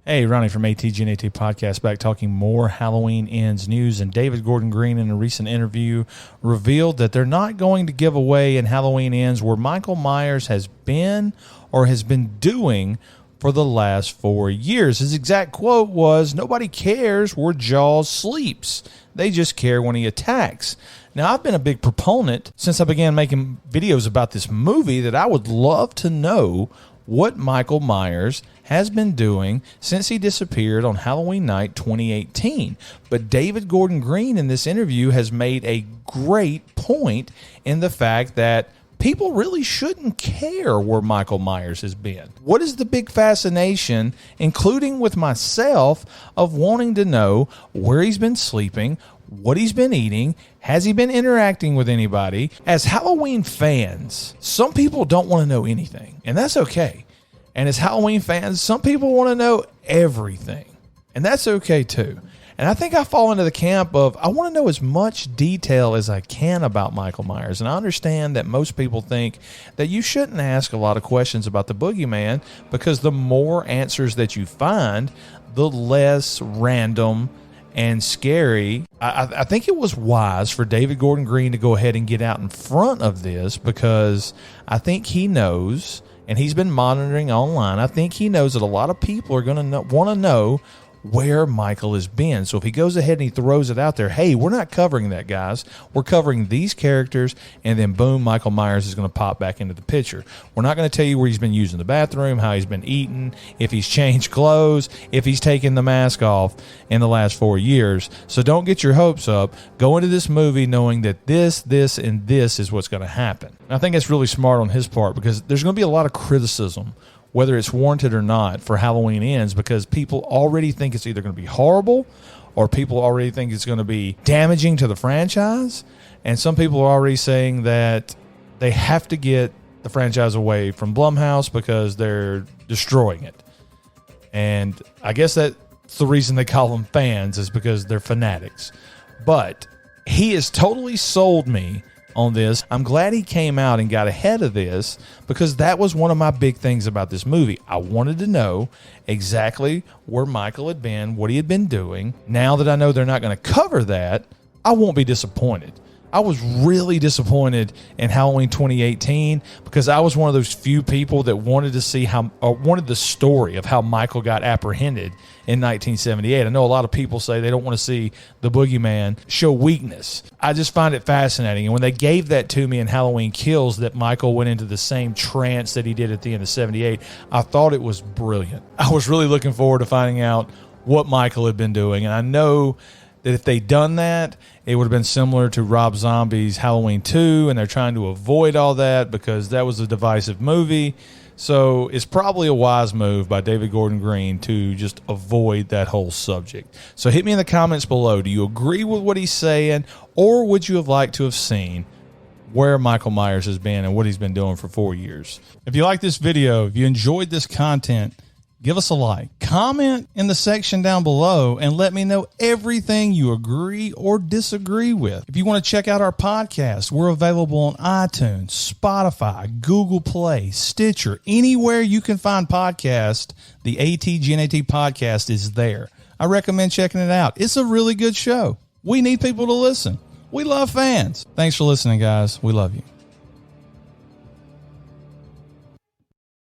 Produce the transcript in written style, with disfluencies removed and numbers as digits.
Hey, Ronnie from ATGNAT Podcast back talking more Halloween Ends news. And David Gordon Green, in a recent interview, revealed that they're not going to give away in Halloween Ends where Michael Myers has been or has been doing for the last 4 years. His exact quote was, "Nobody cares where Jaws sleeps. They just care when he attacks." Now, I've been a big proponent since I began making videos about this movie that I would love to know what Michael Myers has been doing since he disappeared on Halloween night 2018. But David Gordon Green in this interview has made a great point in the fact that people really shouldn't care where Michael Myers has been. What is the big fascination, including with myself, of wanting to know where he's been sleeping, what he's been eating, has he been interacting with anybody? As Halloween fans, some people don't want to know anything, and that's okay. And as Halloween fans, some people want to know everything, and that's okay too. And I think I fall into the camp of I want to know as much detail as I can about Michael Myers. And I understand that most people think that you shouldn't ask a lot of questions about the boogeyman because the more answers that you find, the less random and scary. I think it was wise for David Gordon Green to go ahead and get out in front of this because I think he knows, and he's been monitoring online, I think he knows that a lot of people are going to want to know where Michael has been. So if he goes ahead and he throws it out there, hey, we're not covering that, guys. We're covering these characters, and then boom, Michael Myers is going to pop back into the picture. We're not going to tell you where he's been using the bathroom, how he's been eating, if he's changed clothes, if he's taken the mask off in the last 4 years. So don't get your hopes up. Go into this movie knowing that this, and this is what's going to happen. And I think that's really smart on his part because there's going to be a lot of criticism, whether it's warranted or not, for Halloween Ends because people already think it's either going to be horrible or people already think it's going to be damaging to the franchise. And some people are already saying that they have to get the franchise away from Blumhouse because they're destroying it. And I guess that's the reason they call them fans is because they're fanatics. But he has totally sold me on this. I'm glad he came out and got ahead of this because that was one of my big things about this movie. I wanted to know exactly where Michael had been, what he had been doing. Now that I know they're not going to cover that, I won't be disappointed. I was really disappointed in Halloween 2018 because I was one of those few people that wanted to see wanted the story of how Michael got apprehended in 1978. I know a lot of people say they don't want to see the boogeyman show weakness. I just find it fascinating. And when they gave that to me in Halloween Kills, that Michael went into the same trance that he did at the end of 78, I thought it was brilliant. I was really looking forward to finding out what Michael had been doing. And I know that if they'd done that, it would have been similar to Rob Zombie's Halloween 2, and they're trying to avoid all that because that was a divisive movie. So it's probably a wise move by David Gordon Green to just avoid that whole subject. So hit me in the comments below. Do you agree with what he's saying, or would you have liked to have seen where Michael Myers has been and what he's been doing for 4 years? If you like this video, if you enjoyed this content, give us a like. Comment in the section down below and let me know everything you agree or disagree with. If you want to check out our podcast, we're available on iTunes, Spotify, Google Play, Stitcher, anywhere you can find podcasts. The ATGNAT podcast is there. I recommend checking it out. It's a really good show. We need people to listen. We love fans. Thanks for listening, guys. We love you.